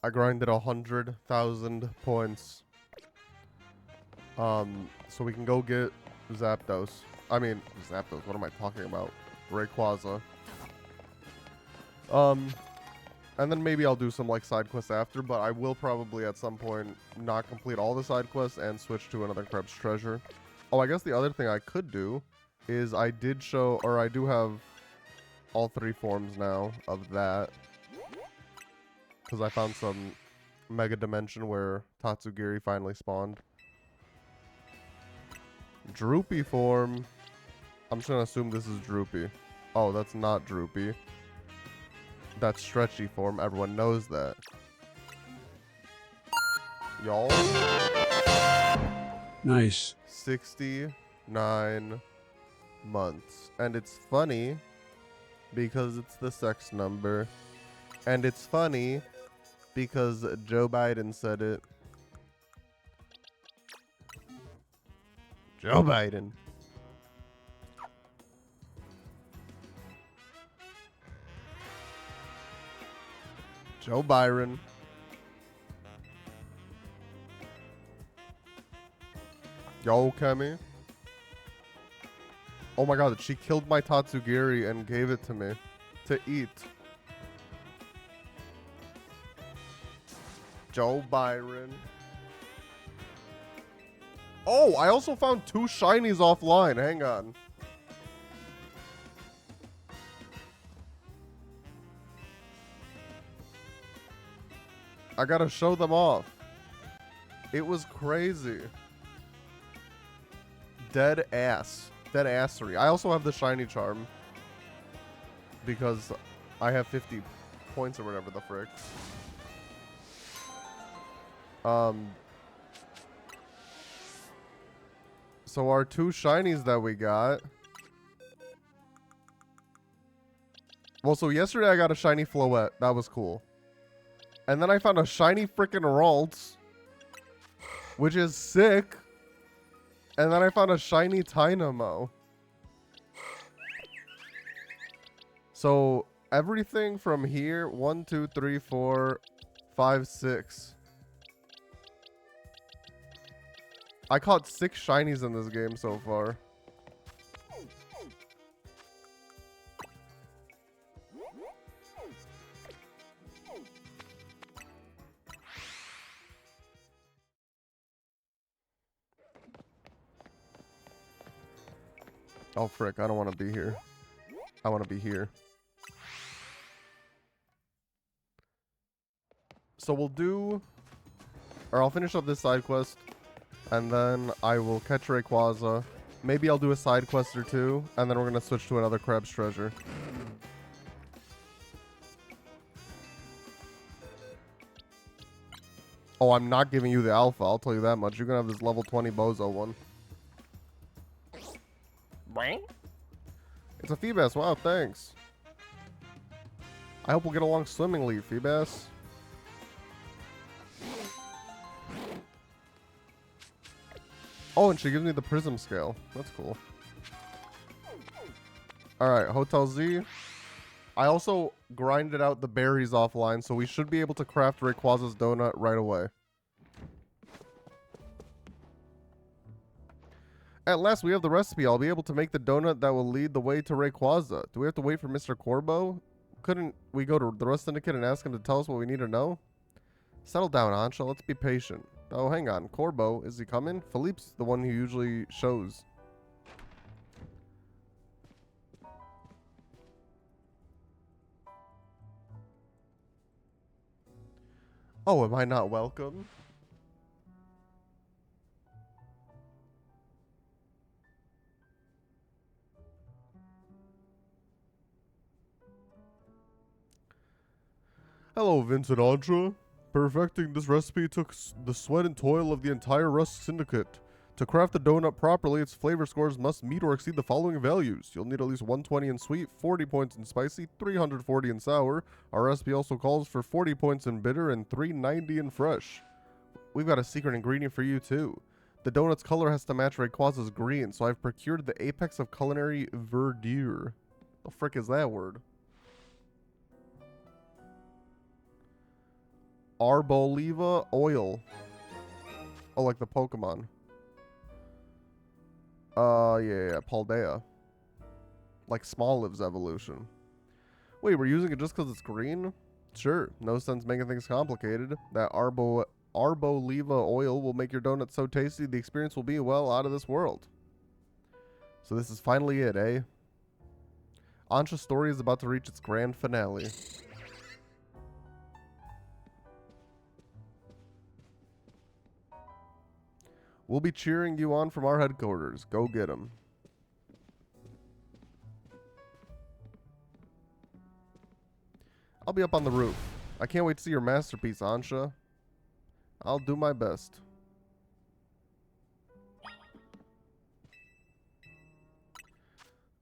I grinded 100,000 points. So we can go get Zapdos. I mean, Zapdos, what am I talking about? Rayquaza. And then maybe I'll do some, like, side quests after, but I will probably at some point not complete all the side quests and switch to another Krebs treasure. Oh, I guess the other thing I could do is I do have all 3 forms now of that. Because I found some Mega Dimension where Tatsugiri finally spawned. Droopy form. I'm just going to assume this is Droopy. Oh, that's not Droopy. That's Stretchy form. Everyone knows that. Y'all. Nice. 69 months. And it's funny because it's the sex number. And it's funny because Joe Biden said it. Joe Biden. Joe Byron. Yo, Kemi. Oh my god, she killed my Tatsugiri and gave it to me to eat. Joe Byron. Oh, I also found 2 shinies offline. Hang on. I gotta show them off. It was crazy. Dead ass. Dead assery. I also have the shiny charm. Because I have 50 points or whatever the frick. So our 2 shinies that we got. Well, so yesterday I got a shiny Floette. That was cool. And then I found a shiny freaking Ralts, which is sick. And then I found a shiny Tynamo. So everything from here, 1, 2, 3, 4, 5, 6. I caught 6 shinies in this game so far. Oh, frick. I don't want to be here. I want to be here. So we'll do... Or I'll finish up this side quest. And then I will catch Rayquaza. Maybe I'll do a side quest or 2. And then we're going to switch to another Krebs treasure. Oh, I'm not giving you the alpha. I'll tell you that much. You're going to have this level 20 Bozo one. It's a Feebas. Wow, thanks. I hope we'll get along swimmingly, Feebas. Oh, and she gives me the prism scale. That's cool. Alright, Hotel Z. I also grinded out the berries offline, so we should be able to craft Rayquaza's donut right away. At last, we have the recipe. I'll be able to make the donut that will lead the way to Rayquaza. Do we have to wait for Mr. Corbo? Couldn't we go to the Rust Syndicate and ask him to tell us what we need to know? Settle down, Ansha. Let's be patient. Oh, hang on. Corbo, is he coming? Philippe's the one who usually shows. Oh, am I not welcome? Hello, Vincent Andra. Perfecting this recipe took the sweat and toil of the entire Rust Syndicate. To craft the donut properly, its flavor scores must meet or exceed the following values. You'll need at least 120 in sweet, 40 points in spicy, 340 in sour. Our recipe also calls for 40 points in bitter and 390 in fresh. We've got a secret ingredient for you too. The donut's color has to match Rayquaza's green, so I've procured the apex of culinary verdure. The frick is that word? Arboliva oil. Oh, like the Pokemon. Yeah, Paldea. Like Smolive's evolution. Wait, we're using it just because it's green? Sure, no sense making things complicated. That Arboliva oil will make your donuts so tasty the experience will be, well, out of this world. So this is finally it, eh? Ansha's story is about to reach its grand finale. We'll be cheering you on from our headquarters. Go get 'em. I'll be up on the roof. I can't wait to see your masterpiece, Ansha. I'll do my best.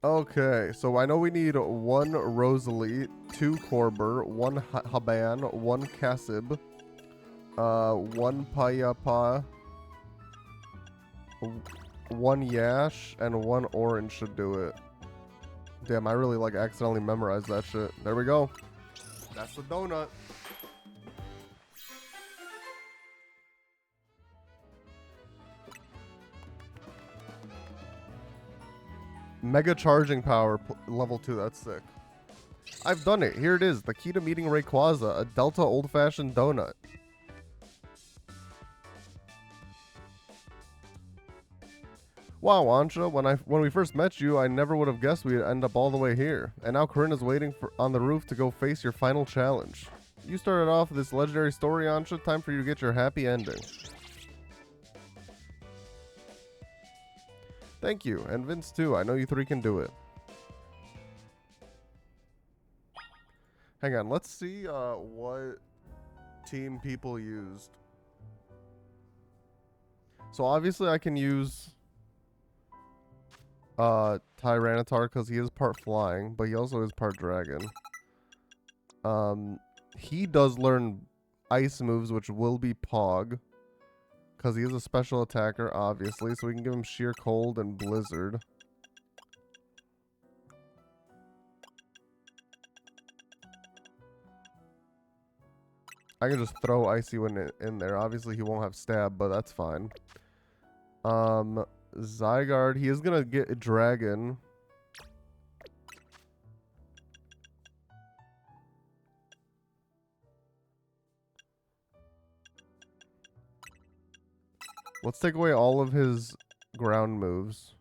Okay, so I know we need 1 Rosalie, 2 Corber, 1 Haban, 1 Kasib, 1 Payapa, 1 Yash, and 1 Orange should do it. Damn, I really like accidentally memorized that shit. There we go. That's the donut. Mega charging power, level 2, that's sick. I've done it. Here it is. The key to meeting RAYQUAZA, a Delta old-fashioned donut. Wow, Ansha, when we first met you, I never would have guessed we'd end up all the way here. And now Corinna's waiting on the roof to go face your final challenge. You started off this legendary story, Ansha. Time for you to get your happy ending. Thank you, and Vince too. I know you 3 can do it. Hang on, let's see what team people used. So obviously I can use Tyranitar because he is part flying, but he also is part dragon. He does learn ice moves, which will be Pog, because he is a special attacker, obviously, so we can give him Sheer Cold and Blizzard. I can just throw Icy Wind in there. Obviously, he won't have Stab, but that's fine. Zygarde, he is gonna get a Dragon. Let's take away all of his ground moves.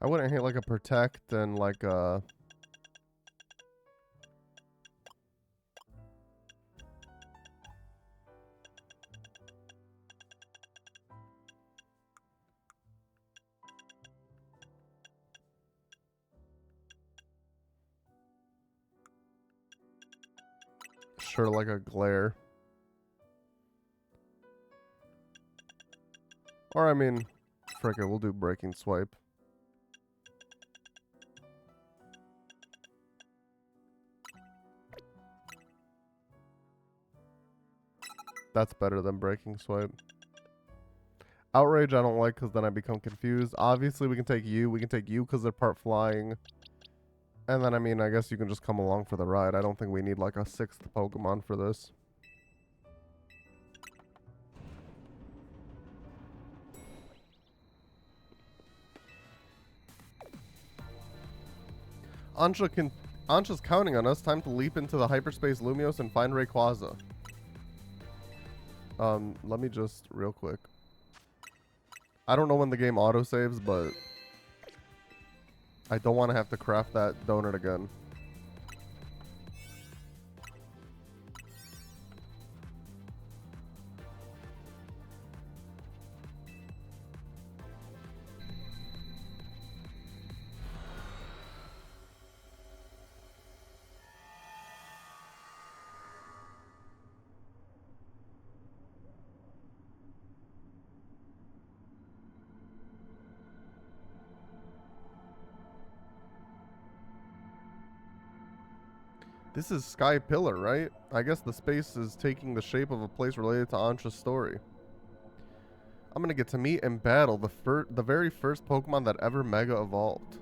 I wouldn't hit like a Protect and like a... Sure, like a Glare. Or I mean, frick it, we'll do Breaking Swipe. That's better than Breaking Swipe. Outrage I don't like because then I become confused. Obviously we can take you. We can take you because they're part flying. And then I mean I guess you can just come along for the ride. I don't think we need like a 6th Pokemon for this. Ansha's counting on us. Time to leap into the hyperspace Lumios and find RAYQUAZA. Let me just real quick. I don't know when the game autosaves, but I don't want to have to craft that donut again. This is Sky Pillar, right? I guess the space is taking the shape of a place related to Ansha's story. I'm gonna get to meet and battle the very first Pokemon that ever Mega Evolved.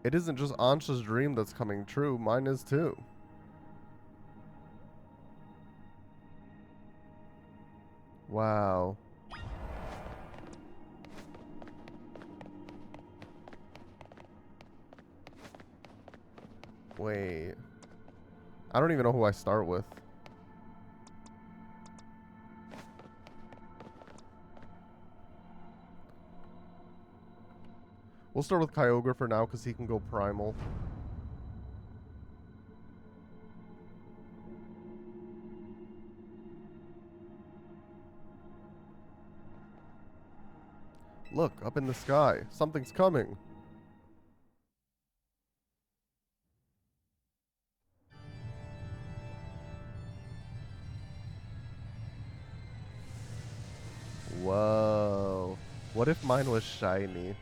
It isn't just Ansha's dream that's coming true, mine is too. Wow. Wait. I don't even know who I start with. We'll start with Kyogre for now because he can go primal. Look, up in the sky. Something's coming. Whoa. What if mine was shiny?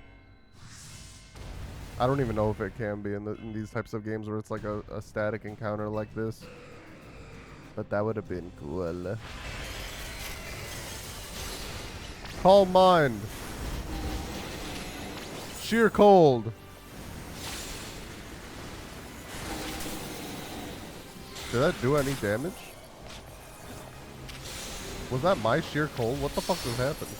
I don't even know if it can be in these types of games where it's like a static encounter like this. But that would have been cool. Calm mind. Sheer cold. Did that do any damage? Was that my sheer cold? What the fuck just happened?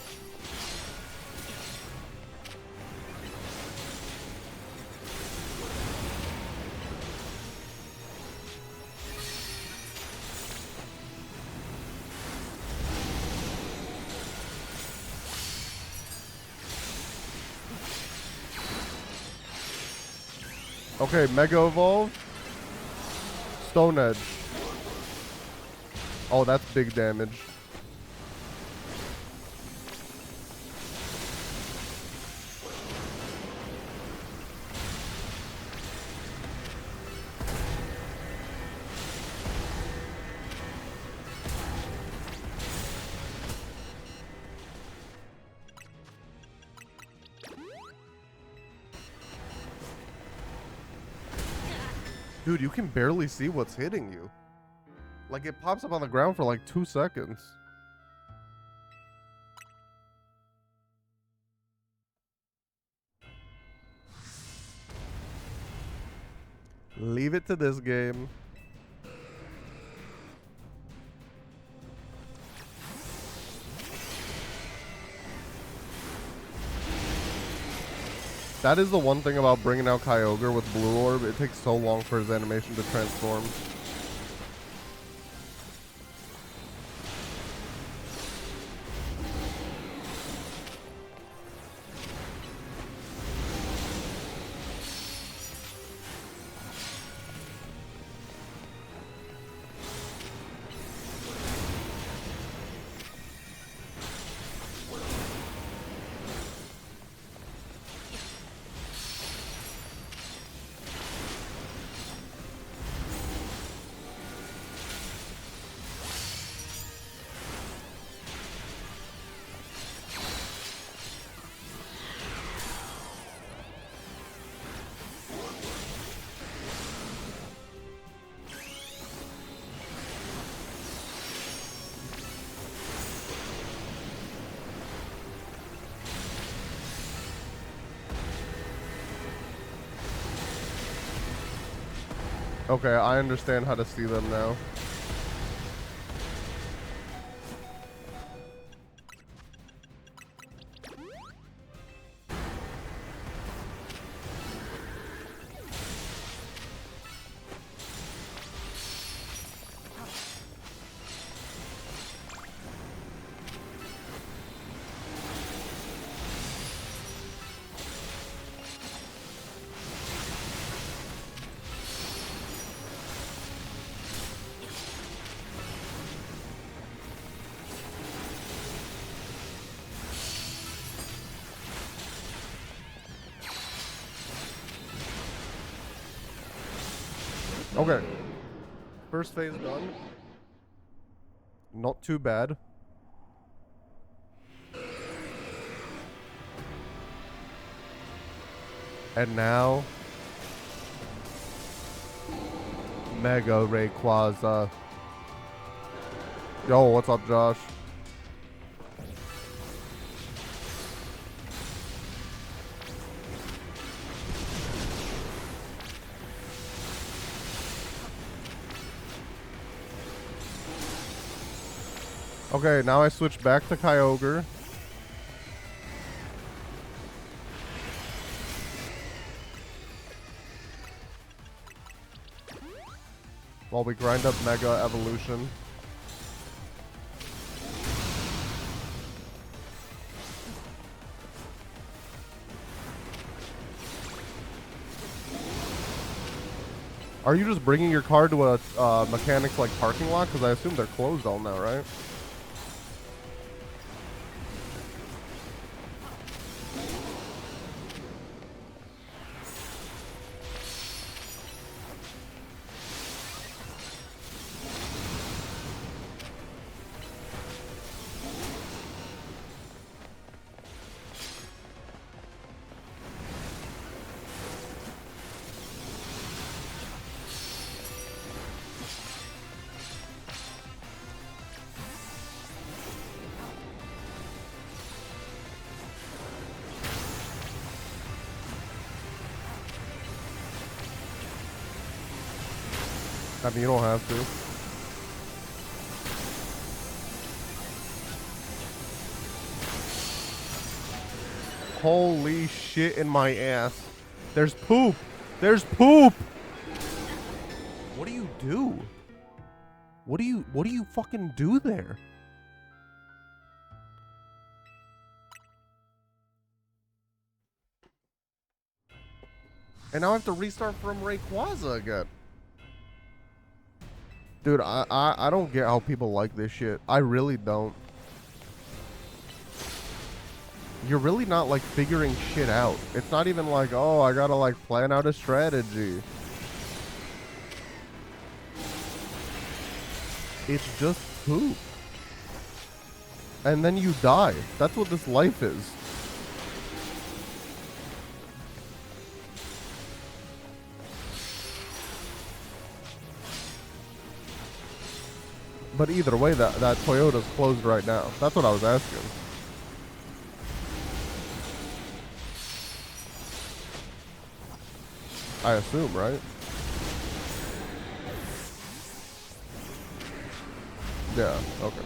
Okay, Mega Evolve. Stone Edge. Oh, that's big damage. Dude, you can barely see what's hitting you. Like, it pops up on the ground for like 2 seconds. Leave it to this game. That is the one thing about bringing out Kyogre with Blue Orb. It takes so long for his animation to transform. Okay, I understand how to see them now. Okay. First phase done. Not too bad. And now Mega Rayquaza. Yo, what's up, Josh? Okay, now I switch back to Kyogre. While we grind up Mega Evolution. Are you just bringing your car to a mechanic's like parking lot? Because I assume they're closed all now, right? I mean, you don't have to. Holy shit in my ass. There's poop. There's poop. What do you do? What do you fucking do there? And now I have to restart from Rayquaza again. Dude, I don't get how people like this shit. I really don't. You're really not like figuring shit out. It's not even like, oh, I gotta like plan out a strategy. It's just poop. And then you die. That's what this life is. But either way, that Toyota's closed right now. That's what I was asking. I assume, right? Yeah, okay.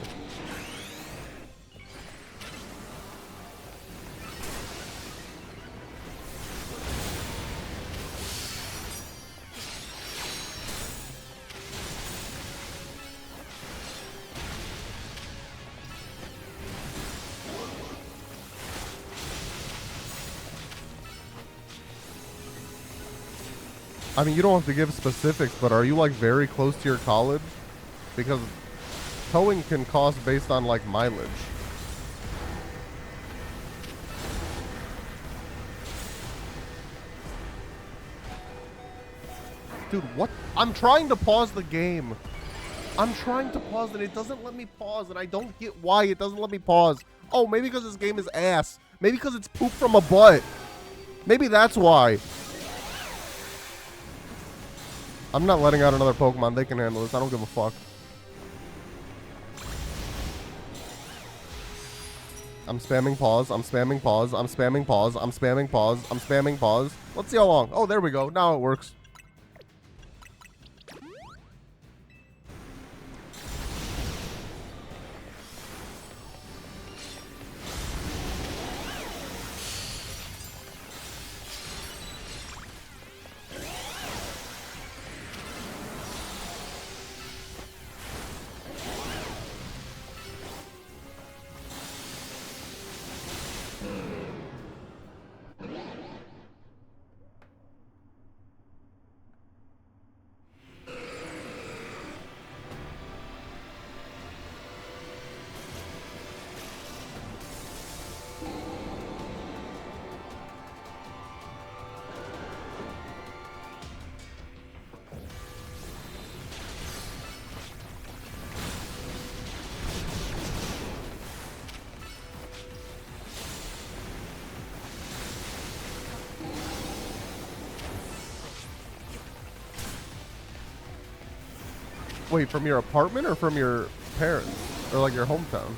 I mean, you don't have to give specifics, but are you like very close to your college? Because towing can cost based on like mileage. Dude, what? I'm trying to pause the game. I'm trying to pause it. It doesn't let me pause, and I don't get why it doesn't let me pause. Oh, maybe because this game is ass. Maybe because it's poop from a butt. Maybe that's why. I'm not letting out another Pokemon. They can handle this. I don't give a fuck. I'm spamming pause. I'm spamming pause. I'm spamming pause. I'm spamming pause. I'm spamming pause. Let's see how long. Oh, there we go. Now it works. Wait, from your apartment or from your parents? Or like your hometown?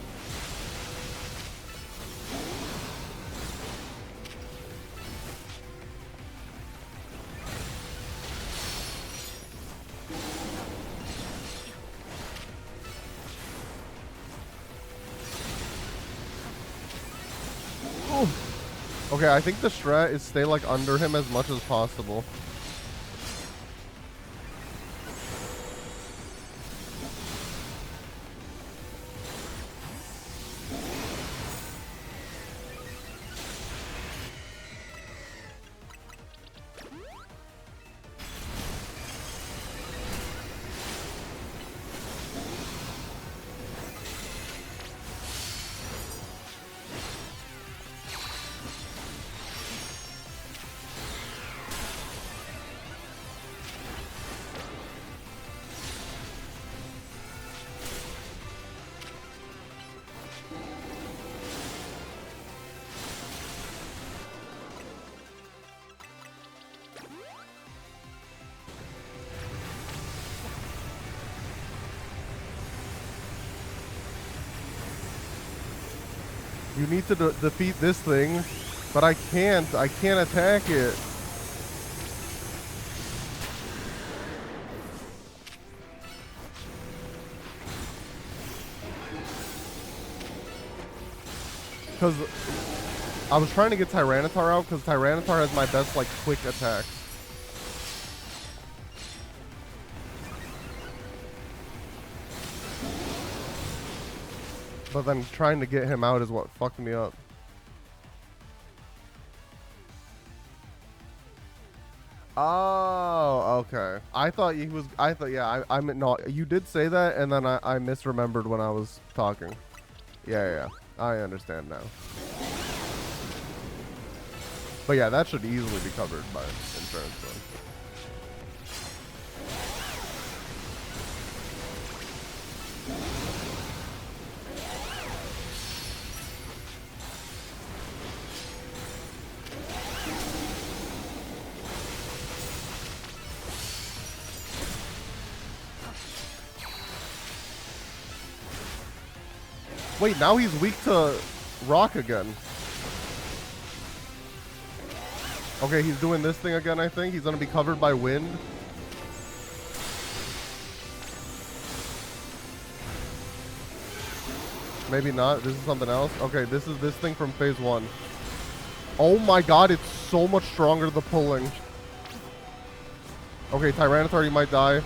Oh. Okay, I think the strat is stay like under him as much as possible. You need to defeat this thing, but I can't. I can't attack it. Because I was trying to get Tyranitar out because Tyranitar has my best, like, quick attack. But then trying to get him out is what fucked me up. Oh, okay. I thought he was. I thought, yeah. I meant no. You did say that, and then I misremembered when I was talking. Yeah. I understand now. But yeah, that should easily be covered by insurance. Though. Wait, now he's weak to rock again. Okay, he's doing this thing again, I think. He's going to be covered by wind. Maybe not. This is something else. Okay, this is this thing from phase 1. Oh my god, it's so much stronger, the pulling. Okay, Tyranitar, you might die.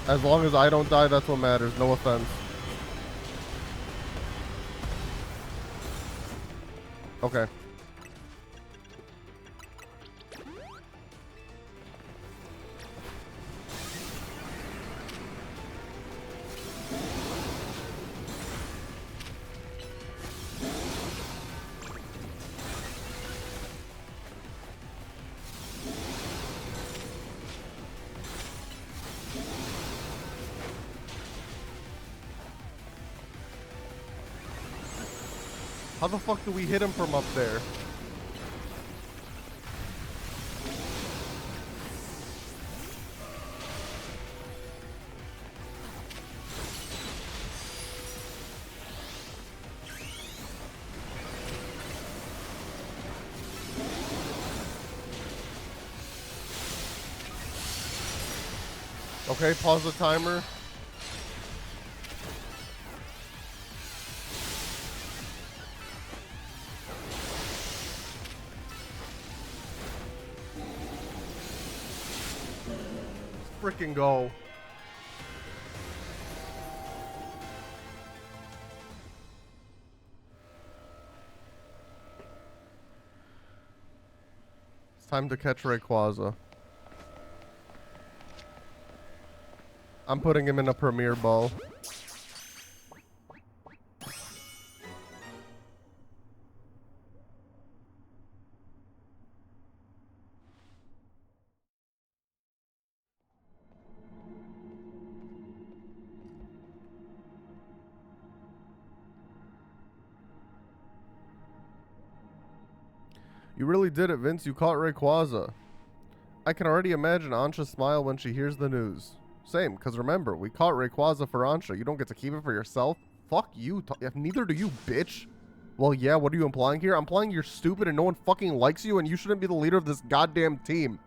As long as I don't die, that's what matters. No offense. Okay. How the fuck do we hit him from up there? Okay, pause the timer. Let's freaking go. It's time to catch Rayquaza. I'm putting him in a premier ball. You really did it, Vince. You caught Rayquaza. I can already imagine Ansha's smile when she hears the news. Same, because remember, we caught Rayquaza for Ansha. You don't get to keep it for yourself. Fuck you. Neither do you, bitch. Well, yeah, what are you implying here? I'm implying you're stupid and no one fucking likes you and you shouldn't be the leader of this goddamn team.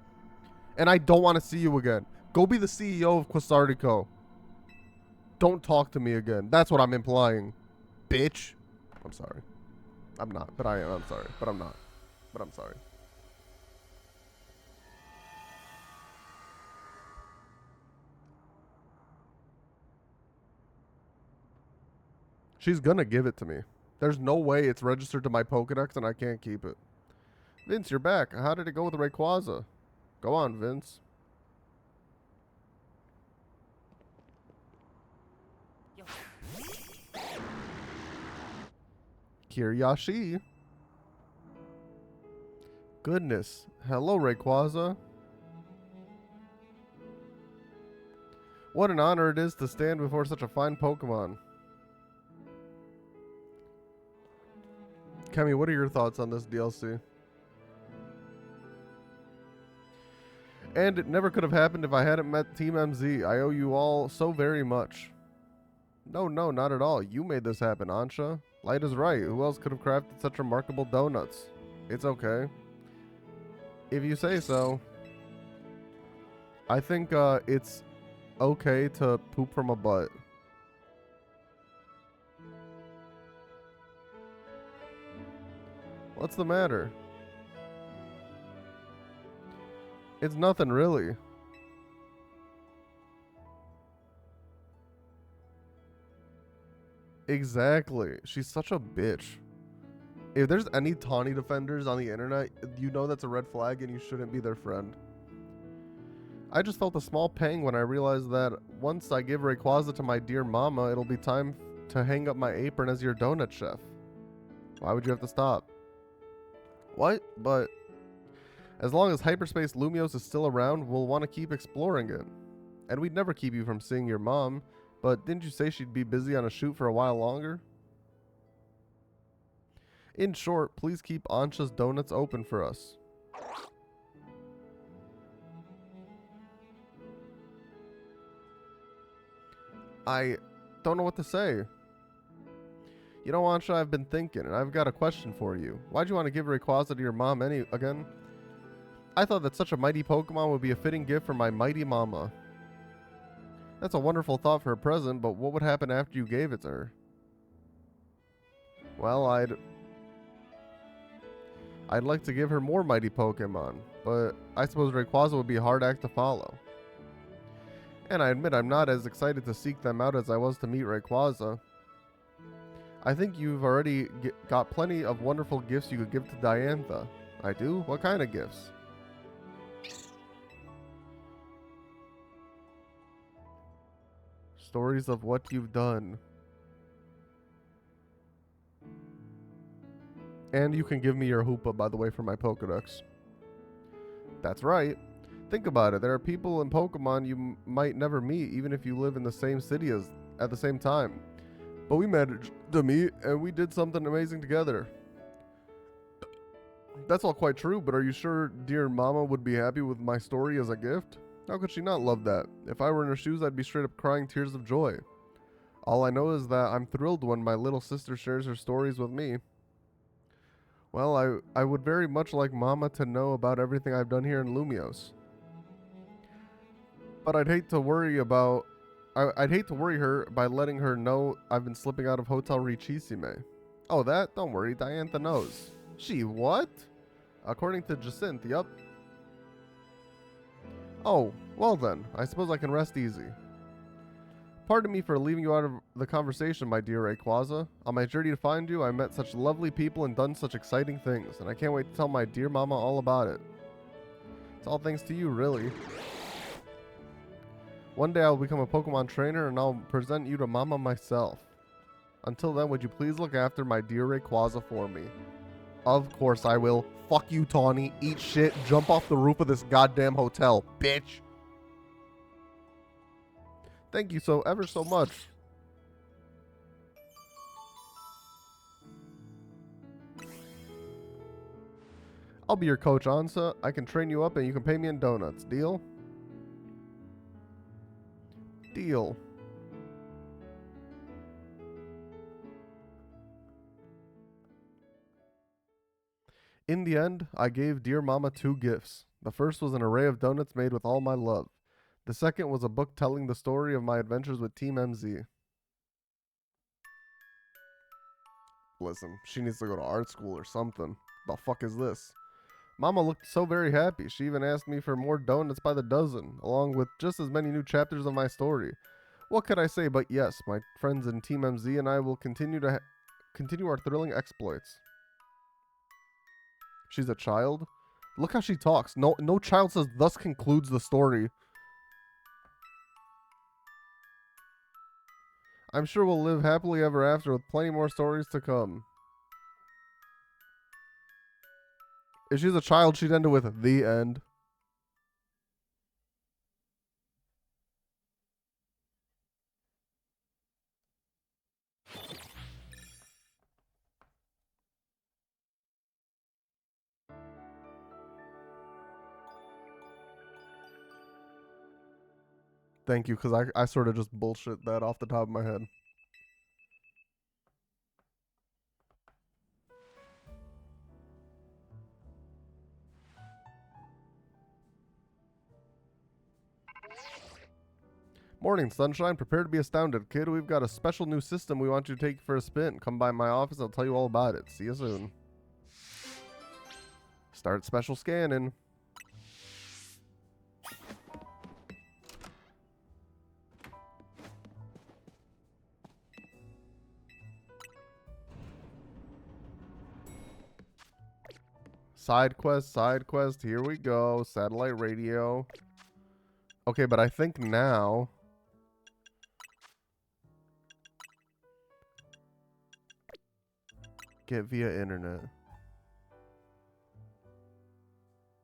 And I don't want to see you again. Go be the CEO of Quasardico. Don't talk to me again. That's what I'm implying. Bitch. I'm sorry. I'm not, but I am. I'm sorry, but I'm not. But I'm sorry. She's gonna give it to me. There's no way it's registered to my Pokedex and I can't keep it. Vince, you're back. How did it go with Rayquaza? Go on, Vince. Kiryashi. Goodness. Hello, Rayquaza. What an honor it is to stand before such a fine Pokemon. Kemi, what are your thoughts on this DLC? And it never could have happened if I hadn't met Team MZ. I owe you all so very much. No, not at all. You made this happen, Ansha. Light is right. Who else could have crafted such remarkable donuts? It's okay. If you say so. I think it's okay to poop from a butt. What's the matter? It's nothing really. Exactly. She's such a bitch. If there's any Tawny defenders on the internet, you know that's a red flag and you shouldn't be their friend. I just felt a small pang when I realized that once I give Rayquaza to my dear mama, it'll be time to hang up my apron as your donut chef. Why would you have to stop? What? But as long as Hyperspace Lumiose is still around, we'll want to keep exploring it. And we'd never keep you from seeing your mom, but didn't you say she'd be busy on a shoot for a while longer? In short, please keep Ansha's donuts open for us. I don't know what to say. You know, Ansha, I've been thinking, and I've got a question for you. Why'd you want to give Rayquaza to your mom again? I thought that such a mighty Pokemon would be a fitting gift for my mighty mama. That's a wonderful thought for a present, but what would happen after you gave it to her? Well, I'd like to give her more mighty Pokemon, but I suppose Rayquaza would be a hard act to follow. And I admit I'm not as excited to seek them out as I was to meet Rayquaza. I think you've already got plenty of wonderful gifts you could give to Diantha. I do? What kind of gifts? Stories of what you've done. And you can give me your Hoopa, by the way, for my Pokedex. That's right. Think about it. There are people in Pokemon you might never meet, even if you live in the same city at the same time. But we managed to meet, and we did something amazing together. That's all quite true, but are you sure dear mama would be happy with my story as a gift? How could she not love that? If I were in her shoes, I'd be straight up crying tears of joy. All I know is that I'm thrilled when my little sister shares her stories with me. Well, I would very much like Mama to know about everything I've done here in Lumiose. But I'd hate to worry her by letting her know I've been slipping out of Hotel Richisime. Oh, that? Don't worry, Diantha knows. She what? According to Jacinth, yup. Oh, well then, I suppose I can rest easy. Pardon me for leaving you out of the conversation, my dear Rayquaza. On my journey to find you, I met such lovely people and done such exciting things, and I can't wait to tell my dear mama all about it. It's all thanks to you, really. One day I'll become a Pokemon trainer and I'll present you to mama myself. Until then, would you please look after my dear Rayquaza for me? Of course I will. Fuck you, Tawny. Eat shit. Jump off the roof of this goddamn hotel, bitch. Thank you so ever so much. I'll be your coach, Ansa. I can train you up and you can pay me in donuts. Deal? deal. In the end, I gave dear mama 2 gifts. The first was an array of donuts made with all my love. The second was a book telling the story of my adventures with Team MZ. Listen, she needs to go to art school or something. The fuck is this? Mama looked so very happy. She even asked me for more donuts by the dozen, along with just as many new chapters of my story. What could I say but yes, my friends in Team MZ and I will continue our thrilling exploits. She's a child? Look how she talks. No child says thus concludes the story. I'm sure we'll live happily ever after with plenty more stories to come. If she's a child, she'd end it with the end. Thank you, because I sort of just bullshit that off the top of my head. Morning, sunshine. Prepare to be astounded, kid. We've got a special new system we want you to take for a spin. Come by my office. I'll tell you all about it. See you soon. Start special scanning. Side quest. Here we go. Satellite radio. Okay, but I think now... Get via internet.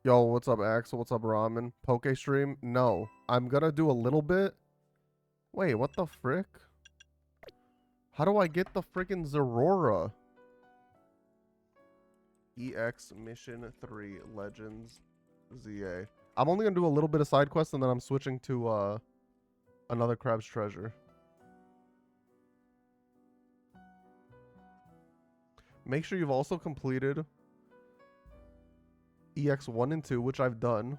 Yo, what's up, Axel? What's up, Ramen? Poke stream? No. I'm gonna do a little bit. Wait, what the frick? How do I get the frickin' Zerora? EX Mission 3 Legends ZA. I'm only gonna do a little bit of side quest and then I'm switching to another Crab's Treasure. Make sure you've also completed EX 1 and 2, which I've done.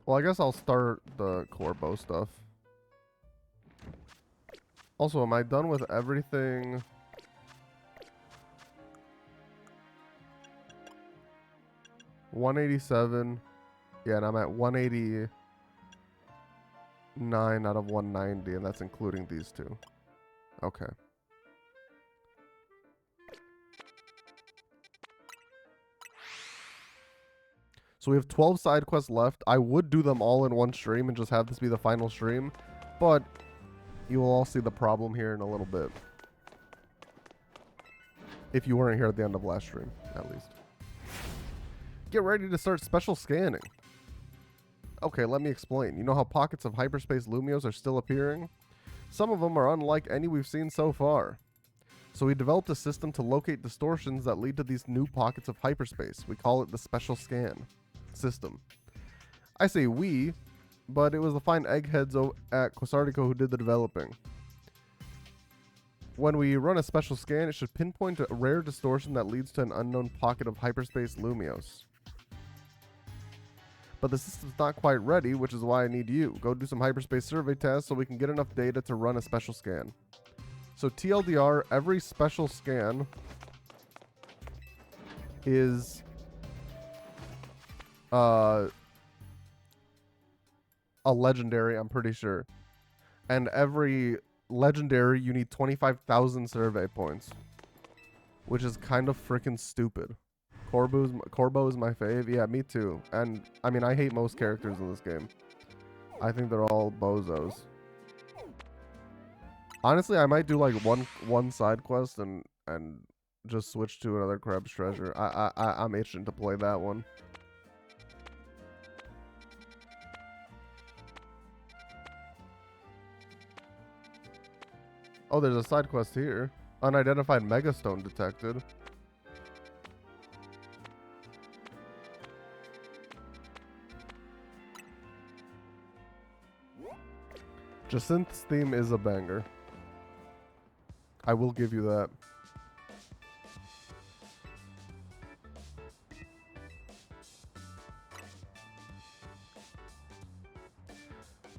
Well, I guess I'll start the Corbo stuff. Also, am I done with everything? $187. Yeah, and I'm at 189 out of 190, and that's including these two. Okay. So we have 12 side quests left. I would do them all in one stream and just have this be the final stream, but you will all see the problem here in a little bit. If you weren't here at the end of last stream, at least. Get ready to start special scanning. Okay, let me explain. You know how pockets of hyperspace Lumios are still appearing? Some of them are unlike any we've seen so far. So we developed a system to locate distortions that lead to these new pockets of hyperspace. We call it the special scan system. I say we, but it was the fine eggheads at Quasartico who did the developing. When we run a special scan, it should pinpoint a rare distortion that leads to an unknown pocket of hyperspace Lumios. But the system's not quite ready, which is why I need you. Go do some hyperspace survey tests so we can get enough data to run a special scan. So TLDR, every special scan is a legendary, I'm pretty sure. And every legendary, you need 25,000 survey points, which is kind of freaking stupid. Corbo is my fave. Yeah, me too. And I mean, I hate most characters in this game. I think they're all bozos. Honestly, I might do like one side quest and just switch to another Krebs treasure. I'm itching to play that one. Oh, there's a side quest here. Unidentified megastone detected. Jacint's theme is a banger. I will give you that.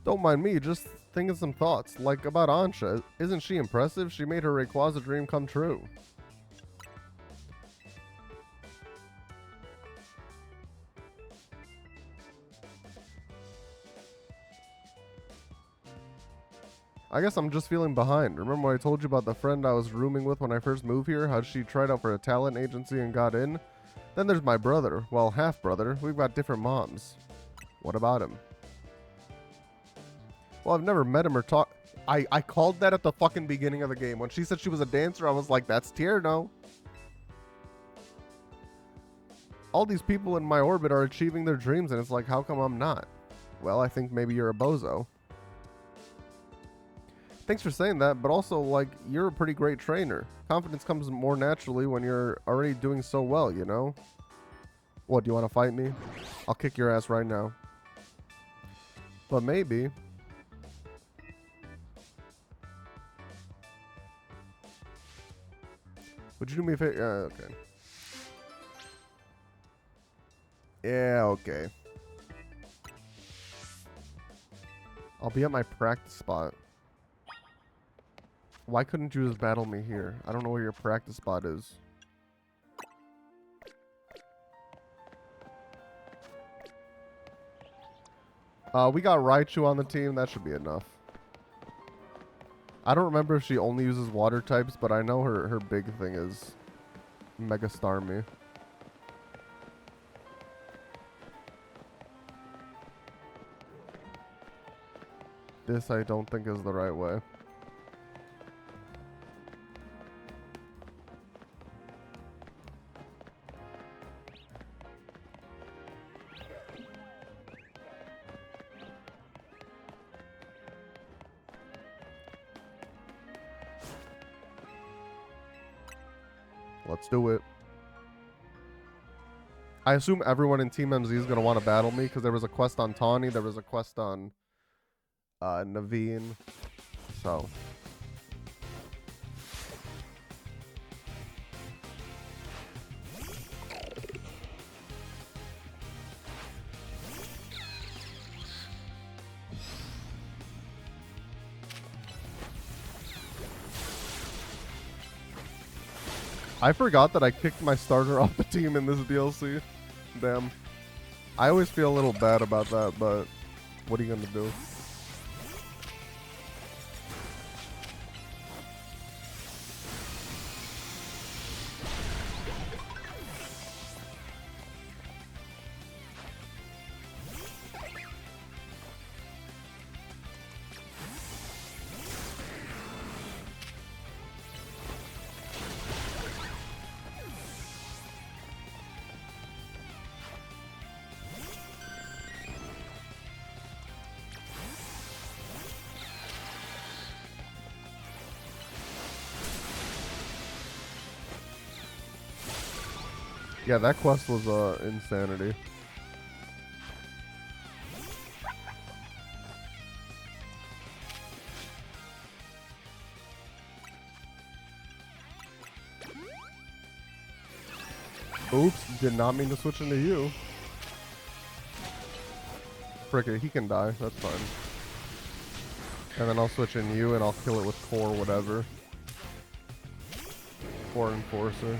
Don't mind me, just thinking some thoughts. Like about Ansha. Isn't she impressive? She made her RAYQUAZA dream come true. I guess I'm just feeling behind. Remember when I told you about the friend I was rooming with when I first moved here? How she tried out for a talent agency and got in? Then there's my brother. Well, half-brother. We've got different moms. What about him? Well, I've never met him or talked. I called that at the fucking beginning of the game. When she said she was a dancer, I was like, that's Tierno. All these people in my orbit are achieving their dreams, and it's like, how come I'm not? Well, I think maybe you're a bozo. Thanks for saying that, but also, like, you're a pretty great trainer. Confidence comes more naturally when you're already doing so well, you know? What, do you want to fight me? I'll kick your ass right now. But maybe... Would you do me a favor? Yeah, okay. Yeah, okay. I'll be at my practice spot. Why couldn't you just battle me here? I don't know where your practice spot is. We got Raichu on the team. That should be enough. I don't remember if she only uses water types, but I know her big thing is Mega Starmie. This I don't think is the right way. Let's do it. I assume everyone in Team MZ is going to want to battle me because there was a quest on Tawny, there was a quest on Naveen. So. I forgot that I kicked my starter off the team in this DLC. Damn. I always feel a little bad about that, but what are you going to do? Yeah, that quest was insanity. Oops, did not mean to switch into you. Frick it, he can die, that's fine. And then I'll switch in you and I'll kill it with core whatever. Core Enforcer.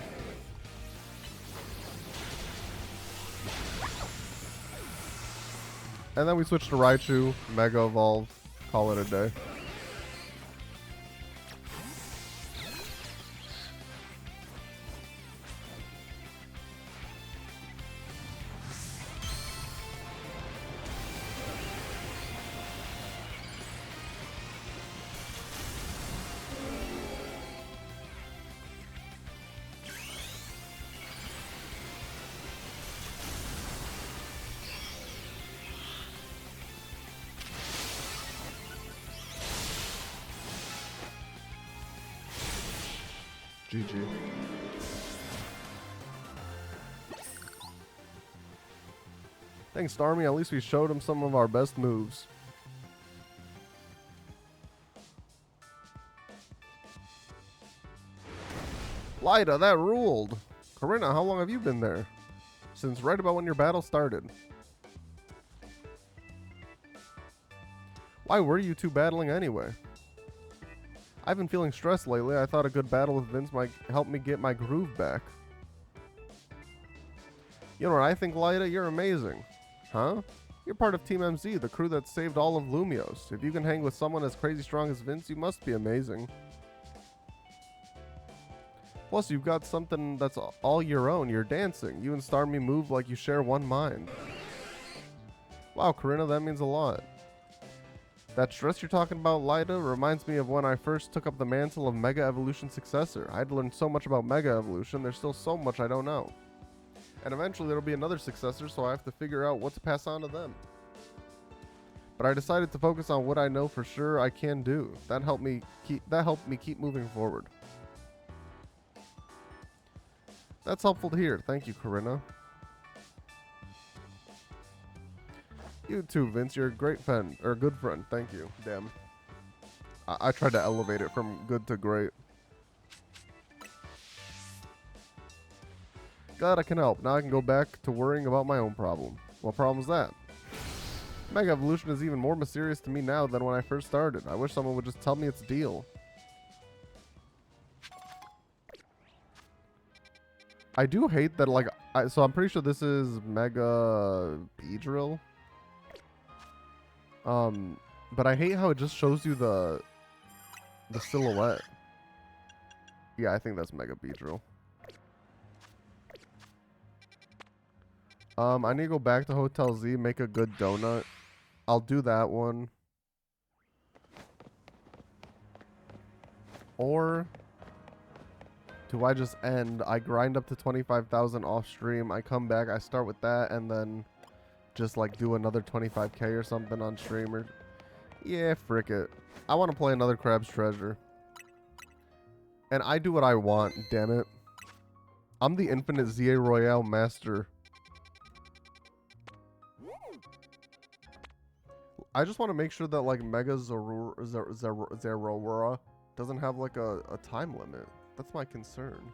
And then we switch to Raichu, Mega Evolve, call it a day. GG. Thanks, Starmie. At least we showed him some of our best moves. Lyda, that ruled. Corinna, how long have you been there? Since right about when your battle started. Why were you two battling anyway? I've been feeling stressed lately. I thought a good battle with Vince might help me get my groove back. You know what I think, Lyda? You're amazing. Huh? You're part of Team MZ, the crew that saved all of Lumios. If you can hang with someone as crazy strong as Vince, you must be amazing. Plus, you've got something that's all your own. You're dancing. You and Starmie move like you share one mind. Wow, Corinna, that means a lot. That stress you're talking about, Lyda, reminds me of when I first took up the mantle of Mega Evolution Successor. I had learned so much about Mega Evolution, there's still so much I don't know. And eventually there'll be another successor, so I have to figure out what to pass on to them. But I decided to focus on what I know for sure I can do. That helped me keep moving forward. That's helpful to hear. Thank you, Corinna. You too, Vince. You're a great friend, or a good friend. Thank you. Damn. I tried to elevate it from good to great. Glad I can help. Now I can go back to worrying about my own problem. What problem is that? Mega Evolution is even more mysterious to me now than when I first started. I wish someone would just tell me its deal. I do hate that, like, so I'm pretty sure this is Mega Beedrill. But I hate how it just shows you the silhouette. Yeah, I think that's Mega Beedrill. I need to go back to Hotel Z, make a good donut. I'll do that one. Or do I just end? I grind up to 25,000 off stream. I come back, I start with that, and then just like do another 25k or something on stream. Or yeah, frick it. I want to play another Crab's Treasure. And I do what I want, damn it. I'm the infinite ZA Royale master. I just want to make sure that like Mega Zerora doesn't have like a time limit. That's my concern.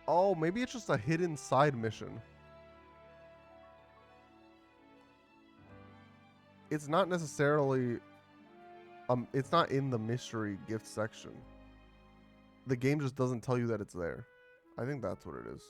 Oh, maybe it's just a hidden side mission. It's not necessarily, it's not in the mystery gift section. The game just doesn't tell you that it's there. I think that's what it is.